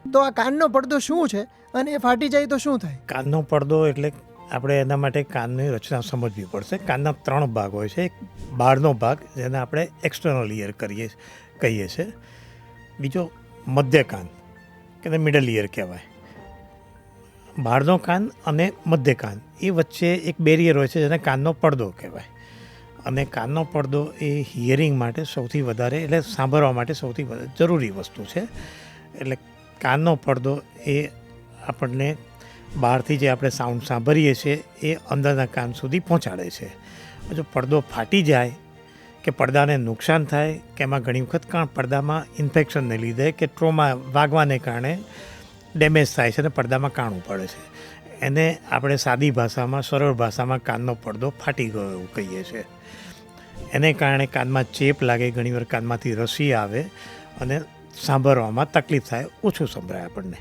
તો આ કાનનો પડદો શું છે અને એ ફાટી જાય તો શું થાય? કાનનો પડદો એટલે આપણે એના માટે કાનની રચના સમજવી પડશે. કાનના 3 ભાગ હોય છે. એક બહારનો ભાગ જેને આપણે એક્સટર્નલ ઇયર કહીએ છીએ. બીજો મધ્ય કાન કે મિડલ ઇયર કહેવાય. બહારનો કાન અને મધ્ય કાન એ વચ્ચે એક બેરિયર હોય છે જેને કાનનો પડદો કહેવાય. અને કાનનો પડદો એ હિયરિંગ માટે સૌથી વધારે એટલે સાંભળવા માટે સૌથી વધારે જરૂરી વસ્તુ છે. એટલે કાનનો પડદો એ આપણને બહારથી જે આપણે સાઉન્ડ સાંભળીએ છીએ એ અંદરના કાન સુધી પહોંચાડે છે. જો પડદો ફાટી જાય કે પડદાને નુકસાન થાય કે એમાં ઘણી વખત પડદામાં ઇન્ફેક્શનને લીધે કે ટ્રોમા વાગવાને કારણે ડેમેજ થાય છે અને પડદામાં કાણું પડે છે. એને આપણે સાદી ભાષામાં સરળ ભાષામાં કાનનો પડદો ફાટી ગયો એવું કહીએ છીએ. એને કારણે કાનમાં ચેપ લાગે, ઘણીવાર કાનમાંથી રસી આવે અને સાંભળવામાં તકલીફ થાય, ઓછું સંભળાય આપણને.